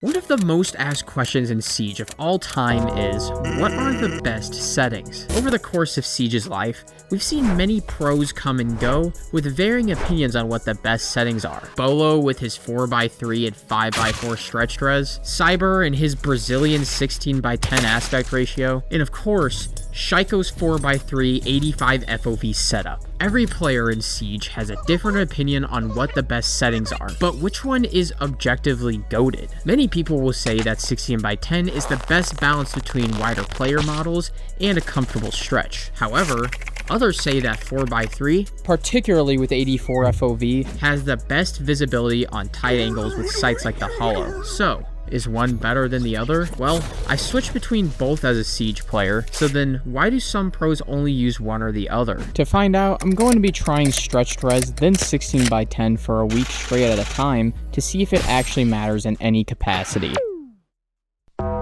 One of the most asked questions in Siege of all time is, what are the best settings? Over the course of Siege's life, we've seen many pros come and go with varying opinions on what the best settings are. Bolo with his 4x3 and 5x4 stretched res, Cyber and his Brazilian 16x10 aspect ratio, and of course, Shaiko's 4x3 85 FOV setup. Every player in Siege has a different opinion on what the best settings are, but which one is objectively goated? Many people will say that 16x10 is the best balance between wider player models and a comfortable stretch. However, others say that 4x3, particularly with 84 FOV, has the best visibility on tight angles with sights like the Hollow. So, is one better than the other? Well, I switched between both as a Siege player, so then why do some pros only use one or the other? To find out, I'm going to be trying stretched res, then 16x10 for a week straight at a time to see if it actually matters in any capacity.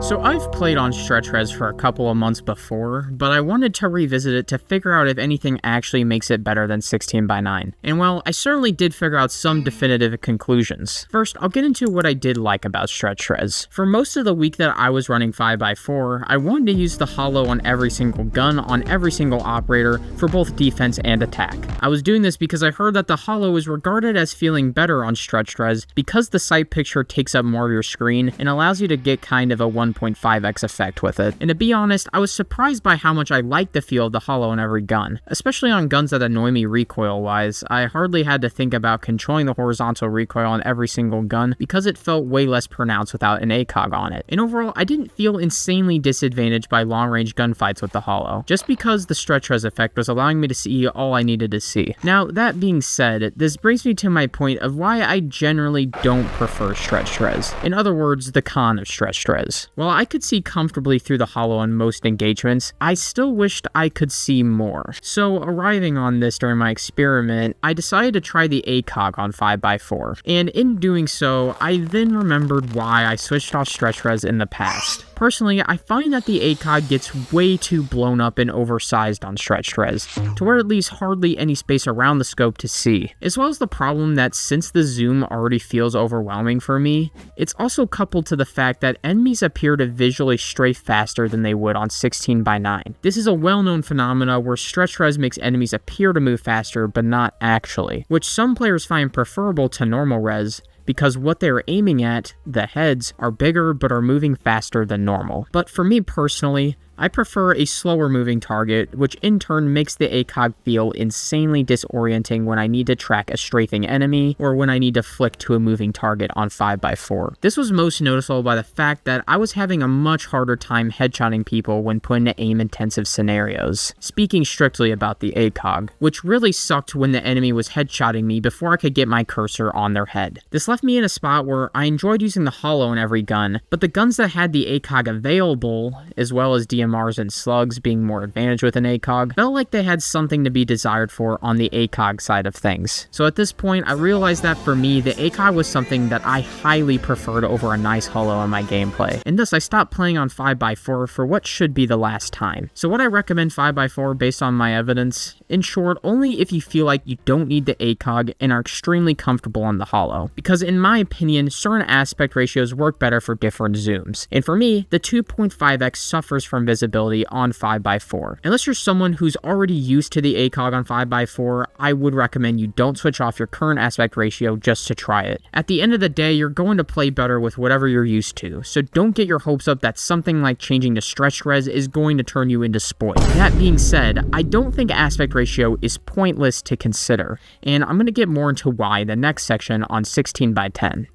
So I've played on stretch res for a couple of months before, but I wanted to revisit it to figure out if anything actually makes it better than 16x9. And well, I certainly did figure out some definitive conclusions. First, I'll get into what I did like about stretch res. For most of the week that I was running 5x4, I wanted to use the Hollow on every single gun on every single operator for both defense and attack. I was doing this because I heard that the Hollow is regarded as feeling better on stretch res because the sight picture takes up more of your screen and allows you to get kind of a 1.5x effect with it. And to be honest, I was surprised by how much I liked the feel of the Hollow on every gun. Especially on guns that annoy me recoil-wise, I hardly had to think about controlling the horizontal recoil on every single gun because it felt way less pronounced without an ACOG on it. And overall, I didn't feel insanely disadvantaged by long-range gunfights with the Hollow, just because the stretch res effect was allowing me to see all I needed to see. Now, that being said, this brings me to my point of why I generally don't prefer stretch res. In other words, the con of stretch res. While I could see comfortably through the Hollow on most engagements, I still wished I could see more. So arriving on this during my experiment, I decided to try the ACOG on 5x4. And in doing so, I then remembered why I switched off stretch res in the past. Personally, I find that the ACOG gets way too blown up and oversized on stretched res, to where it leaves hardly any space around the scope to see, as well as the problem that since the zoom already feels overwhelming for me, it's also coupled to the fact that enemies appear to visually strafe faster than they would on 16x9. This is a well-known phenomena where stretch res makes enemies appear to move faster, but not actually, which some players find preferable to normal res, because what they're aiming at, the heads, are bigger but are moving faster than normal. But for me personally, I prefer a slower moving target, which in turn makes the ACOG feel insanely disorienting when I need to track a strafing enemy or when I need to flick to a moving target on 5x4. This was most noticeable by the fact that I was having a much harder time headshotting people when put into aim-intensive scenarios. Speaking strictly about the ACOG, which really sucked when the enemy was headshotting me before I could get my cursor on their head. This left me in a spot where I enjoyed using the Hollow in every gun, but the guns that had the ACOG available, as well as DMRs and slugs being more advantaged with an ACOG, felt like they had something to be desired for on the ACOG side of things. So at this point, I realized that for me, the ACOG was something that I highly preferred over a nice Hollow in my gameplay, and thus I stopped playing on 5x4 for what should be the last time. So would I recommend 5x4 based on my evidence? In short, only if you feel like you don't need the ACOG and are extremely comfortable on the Hollow, because in my opinion, certain aspect ratios work better for different zooms, and for me, the 2.5x suffers from visibility on 5x4. Unless you're someone who's already used to the ACOG on 5x4, I would recommend you don't switch off your current aspect ratio just to try it. At the end of the day, you're going to play better with whatever you're used to, so don't get your hopes up that something like changing to stretch res is going to turn you into spoiled. That being said, I don't think aspect ratio is pointless to consider, and I'm going to get more into why in the next section on 16x10.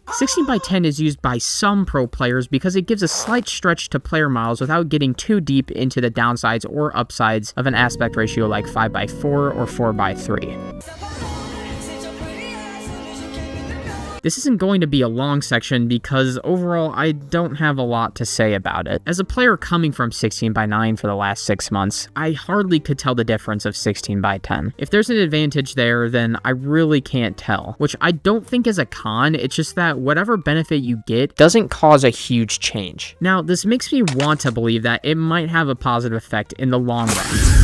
16x10 is used by some pro players because it gives a slight stretch to player models without getting too deep into the downsides or upsides of an aspect ratio like 5x4 or 4x3. This isn't going to be a long section because overall I don't have a lot to say about it. As a player coming from 16x9 for the last 6 months, I hardly could tell the difference of 16x10. If there's an advantage there, then I really can't tell, which I don't think is a con, it's just that whatever benefit you get doesn't cause a huge change. Now, this makes me want to believe that it might have a positive effect in the long run.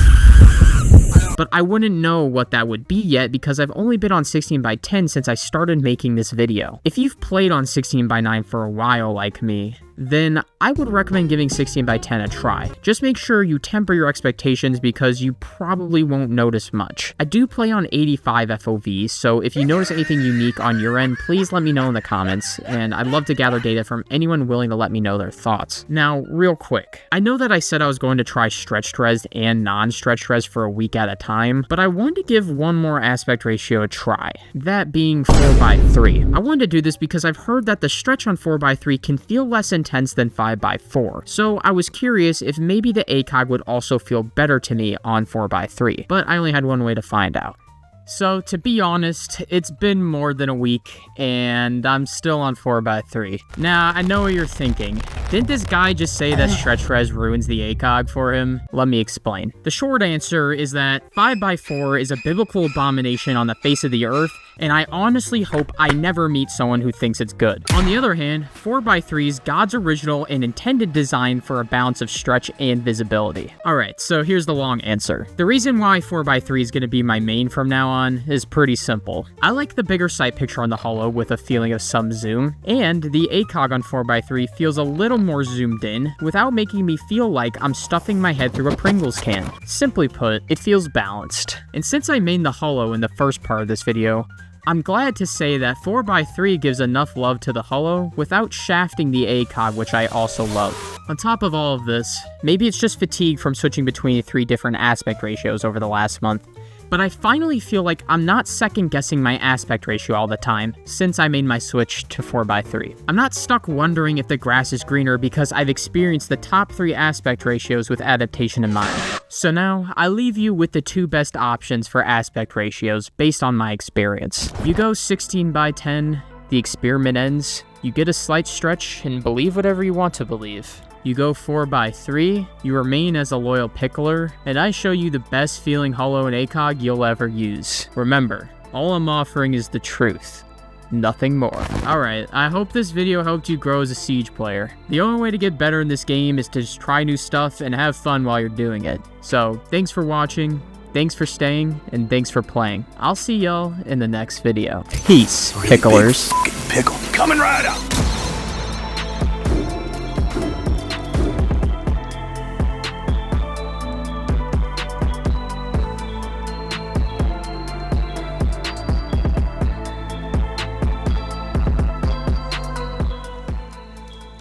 but I wouldn't know what that would be yet because I've only been on 16x10 since I started making this video. If you've played on 16x9 for a while like me, then I would recommend giving 16x10 a try. Just make sure you temper your expectations because you probably won't notice much. I do play on 85 FOV, so if you notice anything unique on your end, please let me know in the comments, and I'd love to gather data from anyone willing to let me know their thoughts. Now, real quick, I know that I said I was going to try stretched res and non-stretched res for a week at a time, but I wanted to give one more aspect ratio a try, that being 4x3. I wanted to do this because I've heard that the stretch on 4x3 can feel less intense than 5x4, so I was curious if maybe the ACOG would also feel better to me on 4x3, but I only had one way to find out. So, to be honest, it's been more than a week, and I'm still on 4x3. Now, I know what you're thinking. Didn't this guy just say that stretch res ruins the ACOG for him? Let me explain. The short answer is that 5x4 is a biblical abomination on the face of the earth, and I honestly hope I never meet someone who thinks it's good. On the other hand, 4x3 is God's original and intended design for a balance of stretch and visibility. Alright, so here's the long answer. The reason why 4x3 is going to be my main from now on is pretty simple. I like the bigger sight picture on the Holo with a feeling of some zoom, and the ACOG on 4x3 feels a little more zoomed in without making me feel like I'm stuffing my head through a Pringles can. Simply put, it feels balanced. And since I made the Holo in the first part of this video, I'm glad to say that 4x3 gives enough love to the Holo without shafting the ACOG, which I also love. On top of all of this, maybe it's just fatigue from switching between 3 different aspect ratios over the last month, but I finally feel like I'm not second-guessing my aspect ratio all the time since I made my switch to 4x3. I'm not stuck wondering if the grass is greener because I've experienced the top 3 aspect ratios with adaptation in mind. So now, I leave you with the 2 best options for aspect ratios based on my experience. You go 16x10, the experiment ends, you get a slight stretch, and believe whatever you want to believe. You go 4x3, you remain as a loyal pickler, and I show you the best feeling Holo and ACOG you'll ever use. Remember, all I'm offering is the truth, nothing more. Alright, I hope this video helped you grow as a Siege player. The only way to get better in this game is to just try new stuff and have fun while you're doing it. So, thanks for watching, thanks for staying, and thanks for playing. I'll see y'all in the next video. Peace, picklers. Pickle coming right up.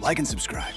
Like and subscribe.